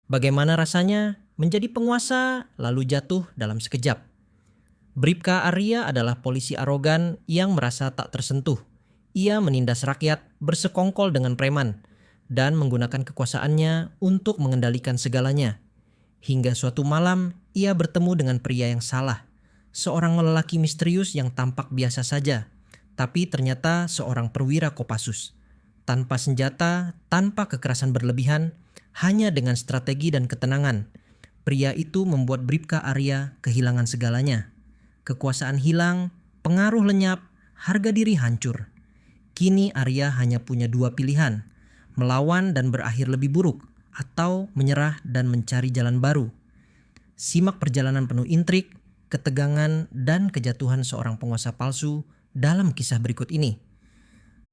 Bagaimana rasanya menjadi penguasa lalu jatuh dalam sekejap? Bribka Arya adalah polisi arogan yang merasa tak tersentuh. Ia menindas rakyat, bersekongkol dengan preman, dan menggunakan kekuasaannya untuk mengendalikan segalanya. Hingga suatu malam, ia bertemu dengan pria yang salah. Seorang lelaki misterius yang tampak biasa saja, tapi ternyata seorang perwira Kopassus. Tanpa senjata, tanpa kekerasan berlebihan, hanya dengan strategi dan ketenangan, pria itu membuat Bribka Arya kehilangan segalanya. Kekuasaan hilang, pengaruh lenyap, harga diri hancur. Kini Arya hanya punya dua pilihan, melawan dan berakhir lebih buruk, atau menyerah dan mencari jalan baru. Simak perjalanan penuh intrik, ketegangan, dan kejatuhan seorang penguasa palsu dalam kisah berikut ini.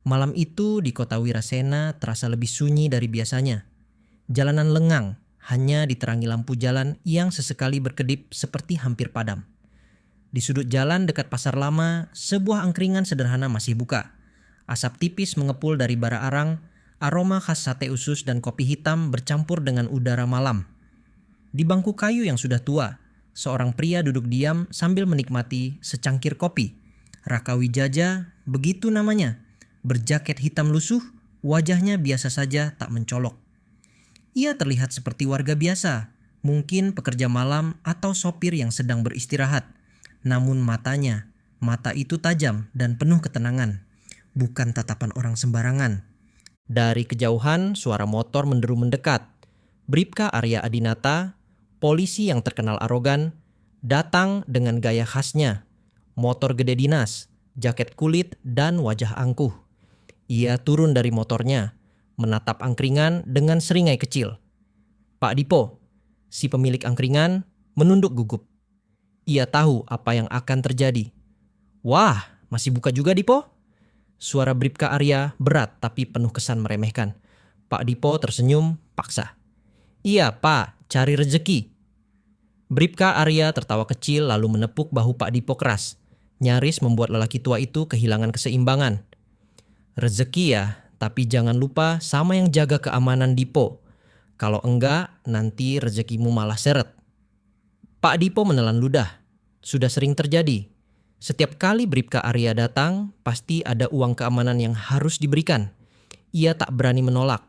Malam itu di kota Wirasena terasa lebih sunyi dari biasanya. Jalanan lengang, hanya diterangi lampu jalan yang sesekali berkedip seperti hampir padam. Di sudut jalan dekat pasar lama, sebuah angkringan sederhana masih buka. Asap tipis mengepul dari bara arang, aroma khas sate usus dan kopi hitam bercampur dengan udara malam. Di bangku kayu yang sudah tua, seorang pria duduk diam sambil menikmati secangkir kopi. Raka Wijaja, begitu namanya. Berjaket hitam lusuh, wajahnya biasa saja tak mencolok. Ia terlihat seperti warga biasa, mungkin pekerja malam atau sopir yang sedang beristirahat. Namun mata itu tajam dan penuh ketenangan. Bukan tatapan orang sembarangan. Dari kejauhan, suara motor menderu mendekat. Bribka Arya Adinata, polisi yang terkenal arogan, datang dengan gaya khasnya. Motor gede dinas, jaket kulit, dan wajah angkuh. Ia turun dari motornya, menatap angkringan dengan seringai kecil. "Pak Dipo," si pemilik angkringan menunduk gugup. Ia tahu apa yang akan terjadi. "Wah, masih buka juga Dipo?" Suara Bribka Arya berat tapi penuh kesan meremehkan. Pak Dipo tersenyum paksa. "Iya Pak, cari rezeki." Bribka Arya tertawa kecil lalu menepuk bahu Pak Dipo keras. Nyaris membuat lelaki tua itu kehilangan keseimbangan. "Rezeki ya, tapi jangan lupa sama yang jaga keamanan Dipo. Kalau enggak, nanti rezekimu malah seret." Pak Dipo menelan ludah. Sudah sering terjadi. Setiap kali Bribka Arya datang, pasti ada uang keamanan yang harus diberikan. Ia tak berani menolak.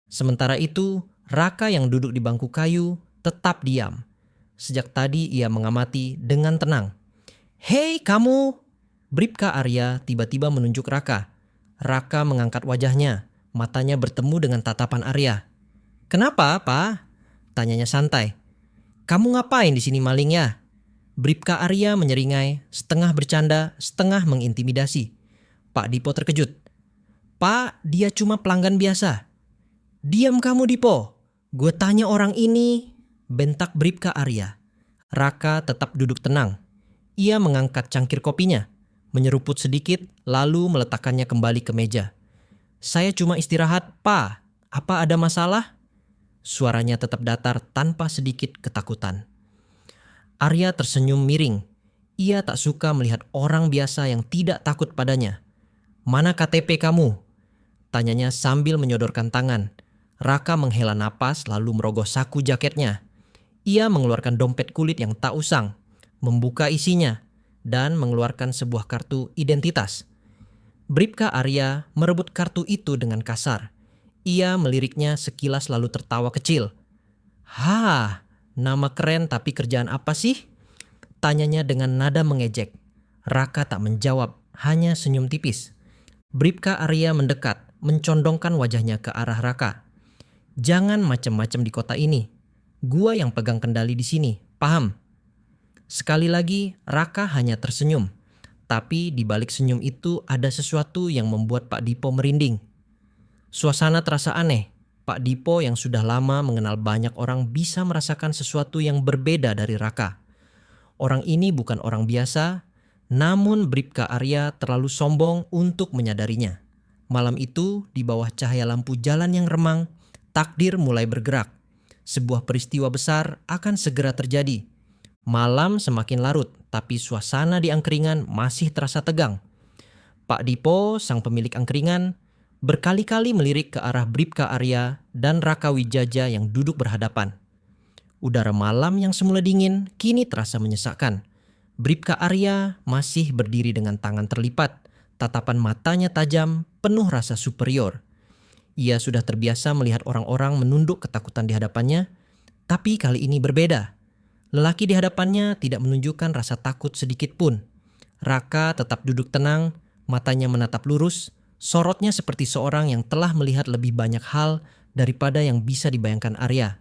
Sementara itu, Raka yang duduk di bangku kayu tetap diam. Sejak tadi ia mengamati dengan tenang. "Hei kamu!" Bribka Arya tiba-tiba menunjuk Raka. Raka mengangkat wajahnya, matanya bertemu dengan tatapan Arya. "Kenapa, Pak?" tanyanya santai. "Kamu ngapain di sini maling ya?" Bribka Arya menyeringai, setengah bercanda, setengah mengintimidasi. Pak Dipo terkejut. "Pak, dia cuma pelanggan biasa." "Diam kamu Dipo, gue tanya orang ini," bentak Bribka Arya. Raka tetap duduk tenang. Ia mengangkat cangkir kopinya, menyeruput sedikit, lalu meletakkannya kembali ke meja. "Saya cuma istirahat, Pak. Apa ada masalah?" Suaranya tetap datar tanpa sedikit ketakutan. Arya tersenyum miring. Ia tak suka melihat orang biasa yang tidak takut padanya. "Mana KTP kamu?" tanyanya sambil menyodorkan tangan. Raka menghela napas lalu merogoh saku jaketnya. Ia mengeluarkan dompet kulit yang tak usang, membuka isinya, dan mengeluarkan sebuah kartu identitas. Bribka Arya merebut kartu itu dengan kasar. Ia meliriknya sekilas lalu tertawa kecil. "Hah, nama keren tapi kerjaan apa sih?" tanyanya dengan nada mengejek. Raka tak menjawab, hanya senyum tipis. Bribka Arya mendekat, mencondongkan wajahnya ke arah Raka. "Jangan macem-macem di kota ini. Gua yang pegang kendali di sini, paham?" Sekali lagi, Raka hanya tersenyum. Tapi di balik senyum itu ada sesuatu yang membuat Pak Dipo merinding. Suasana terasa aneh. Pak Dipo yang sudah lama mengenal banyak orang bisa merasakan sesuatu yang berbeda dari Raka. Orang ini bukan orang biasa, namun Bribka Arya terlalu sombong untuk menyadarinya. Malam itu, di bawah cahaya lampu jalan yang remang, takdir mulai bergerak. Sebuah peristiwa besar akan segera terjadi. Malam semakin larut, tapi suasana di angkringan masih terasa tegang. Pak Dipo, sang pemilik angkringan, berkali-kali melirik ke arah Bribka Arya dan Raka Wijaja yang duduk berhadapan. Udara malam yang semula dingin kini terasa menyesakkan. Bribka Arya masih berdiri dengan tangan terlipat, tatapan matanya tajam, penuh rasa superior. Ia sudah terbiasa melihat orang-orang menunduk ketakutan di hadapannya, tapi kali ini berbeda. Lelaki di hadapannya tidak menunjukkan rasa takut sedikit pun. Raka tetap duduk tenang, matanya menatap lurus, sorotnya seperti seorang yang telah melihat lebih banyak hal daripada yang bisa dibayangkan Arya.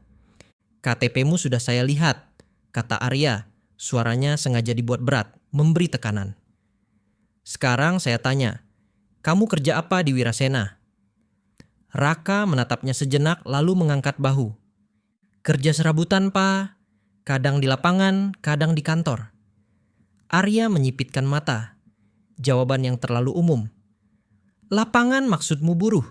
"KTP-mu sudah saya lihat," kata Arya. Suaranya sengaja dibuat berat, memberi tekanan. "Sekarang saya tanya, kamu kerja apa di Wirasena?" Raka menatapnya sejenak lalu mengangkat bahu. "Kerja serabutan, Pak. Kadang di lapangan, kadang di kantor." Arya menyipitkan mata. Jawaban yang terlalu umum. "Lapangan maksudmu buruh?"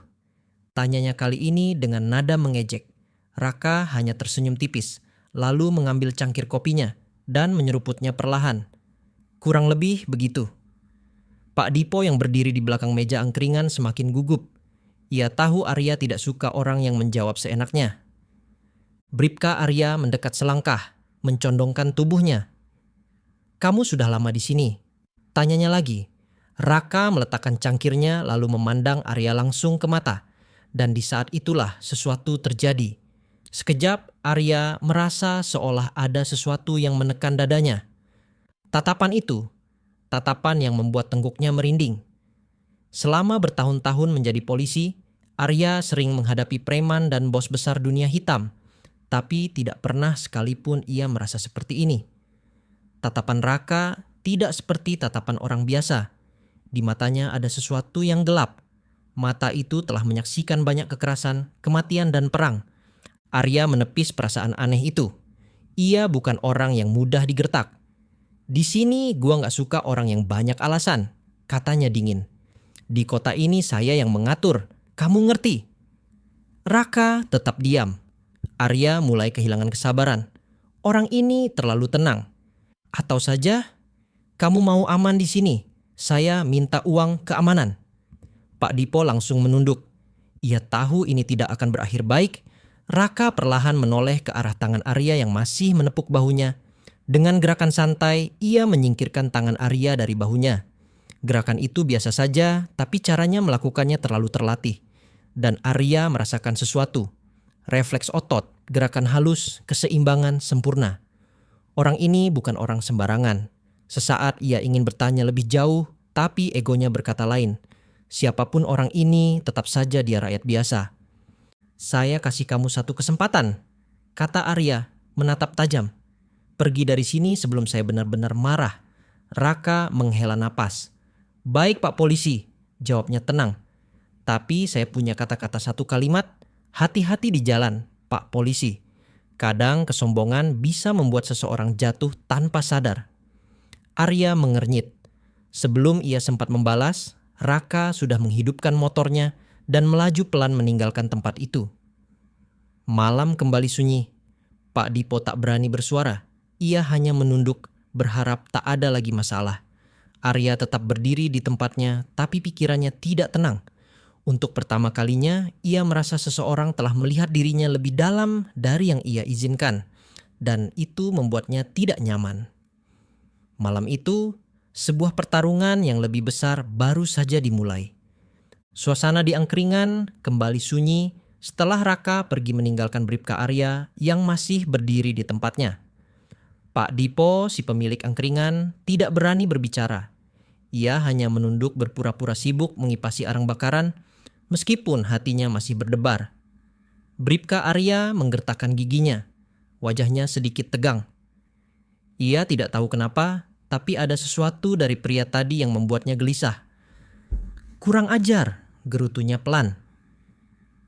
Tanyanya kali ini dengan nada mengejek. Raka hanya tersenyum tipis, lalu mengambil cangkir kopinya dan menyeruputnya perlahan. "Kurang lebih begitu." Pak Dipo yang berdiri di belakang meja angkringan semakin gugup. Ia tahu Arya tidak suka orang yang menjawab seenaknya. Bribka Arya mendekat selangkah, mencondongkan tubuhnya. "Kamu sudah lama di sini?" Tanyanya lagi. Raka meletakkan cangkirnya lalu memandang Arya langsung ke mata. Dan di saat itulah sesuatu terjadi. Sekejap Arya merasa seolah ada sesuatu yang menekan dadanya. Tatapan itu, tatapan yang membuat tengguknya merinding. Selama bertahun-tahun menjadi polisi, Arya sering menghadapi preman dan bos besar dunia hitam. Tapi tidak pernah sekalipun ia merasa seperti ini. Tatapan Raka tidak seperti tatapan orang biasa. Di matanya ada sesuatu yang gelap. Mata itu telah menyaksikan banyak kekerasan, kematian dan perang. Arya menepis perasaan aneh itu. Ia bukan orang yang mudah digertak. "Di sini gua gak suka orang yang banyak alasan," katanya dingin. "Di kota ini saya yang mengatur, kamu ngerti?" Raka tetap diam. Arya mulai kehilangan kesabaran. Orang ini terlalu tenang. "Atau saja, kamu mau aman di sini, saya minta uang keamanan." Pak Dipo langsung menunduk. Ia tahu ini tidak akan berakhir baik. Raka perlahan menoleh ke arah tangan Arya yang masih menepuk bahunya. Dengan gerakan santai, ia menyingkirkan tangan Arya dari bahunya. Gerakan itu biasa saja, tapi caranya melakukannya terlalu terlatih. Dan Arya merasakan sesuatu. Refleks otot, gerakan halus, keseimbangan sempurna. Orang ini bukan orang sembarangan. Sesaat ia ingin bertanya lebih jauh, tapi egonya berkata lain. Siapapun orang ini, tetap saja dia rakyat biasa. "Saya kasih kamu satu kesempatan," kata Arya, menatap tajam. "Pergi dari sini sebelum saya benar-benar marah." Raka menghela napas. "Baik Pak Polisi," jawabnya tenang. "Tapi saya punya kata-kata satu kalimat, hati-hati di jalan, Pak Polisi. Kadang kesombongan bisa membuat seseorang jatuh tanpa sadar." Arya mengernyit. Sebelum ia sempat membalas, Raka sudah menghidupkan motornya dan melaju pelan meninggalkan tempat itu. Malam kembali sunyi. Pak Dipo tak berani bersuara. Ia hanya menunduk, berharap tak ada lagi masalah. Arya tetap berdiri di tempatnya, tapi pikirannya tidak tenang. Untuk pertama kalinya, ia merasa seseorang telah melihat dirinya lebih dalam dari yang ia izinkan. Dan itu membuatnya tidak nyaman. Malam itu, sebuah pertarungan yang lebih besar baru saja dimulai. Suasana di angkringan kembali sunyi setelah Raka pergi meninggalkan Bribka Arya yang masih berdiri di tempatnya. Pak Dipo, si pemilik angkringan, tidak berani berbicara. Ia hanya menunduk berpura-pura sibuk mengipasi arang bakaran meskipun hatinya masih berdebar. Bribka Arya menggertakkan giginya. Wajahnya sedikit tegang. Ia tidak tahu kenapa, tapi ada sesuatu dari pria tadi yang membuatnya gelisah. "Kurang ajar," gerutunya pelan.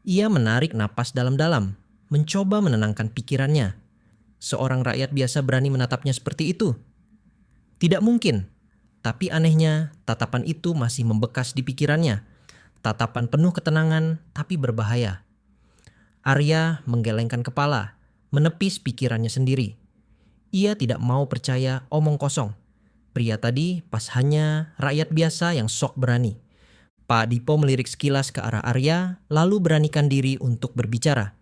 Ia menarik napas dalam-dalam, mencoba menenangkan pikirannya. Seorang rakyat biasa berani menatapnya seperti itu? Tidak mungkin. Tapi anehnya, tatapan itu masih membekas di pikirannya. Tatapan penuh ketenangan, tapi berbahaya. Arya menggelengkan kepala, menepis pikirannya sendiri. Ia tidak mau percaya omong kosong. Pria tadi pas hanya rakyat biasa yang sok berani. Pak Dipo melirik sekilas ke arah Arya, lalu beranikan diri untuk berbicara.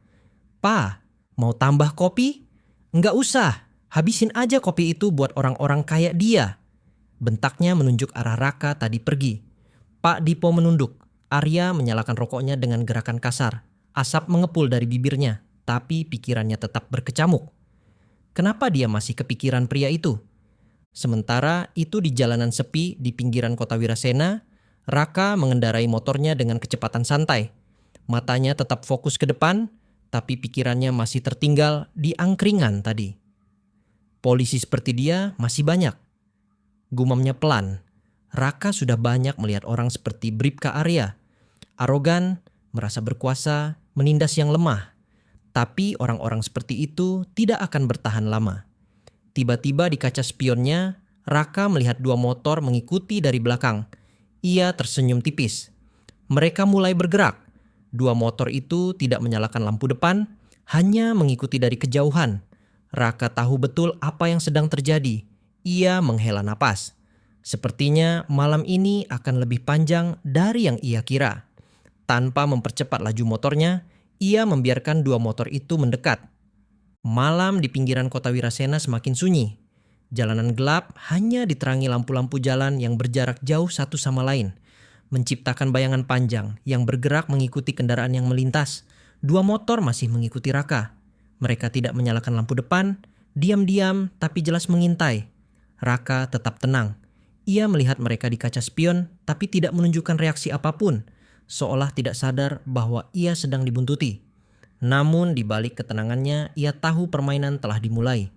"Pa, mau tambah kopi?" "Enggak usah, habisin aja kopi itu buat orang-orang kayak dia." Bentaknya menunjuk arah Raka tadi pergi. Pak Dipo menunduk. Arya menyalakan rokoknya dengan gerakan kasar. Asap mengepul dari bibirnya, tapi pikirannya tetap berkecamuk. Kenapa dia masih kepikiran pria itu? Sementara itu di jalanan sepi di pinggiran kota Wirasena, Raka mengendarai motornya dengan kecepatan santai. Matanya tetap fokus ke depan, tapi pikirannya masih tertinggal di angkringan tadi. Polisi seperti dia masih banyak. Gumamnya pelan. Raka sudah banyak melihat orang seperti Bribka Arya. Arogan, merasa berkuasa, menindas yang lemah. Tapi orang-orang seperti itu tidak akan bertahan lama. Tiba-tiba di kaca spionnya, Raka melihat dua motor mengikuti dari belakang. Ia tersenyum tipis. Mereka mulai bergerak. Dua motor itu tidak menyalakan lampu depan, hanya mengikuti dari kejauhan. Raka tahu betul apa yang sedang terjadi. Ia menghela napas. Sepertinya malam ini akan lebih panjang dari yang ia kira. Tanpa mempercepat laju motornya, ia membiarkan dua motor itu mendekat. Malam di pinggiran kota Wirasena semakin sunyi. Jalanan gelap hanya diterangi lampu-lampu jalan yang berjarak jauh satu sama lain, menciptakan bayangan panjang yang bergerak mengikuti kendaraan yang melintas. Dua motor masih mengikuti Raka. Mereka tidak menyalakan lampu depan, diam-diam tapi jelas mengintai. Raka tetap tenang. Ia melihat mereka di kaca spion tapi tidak menunjukkan reaksi apapun, seolah tidak sadar bahwa ia sedang dibuntuti. Namun di balik ketenangannya, ia tahu permainan telah dimulai.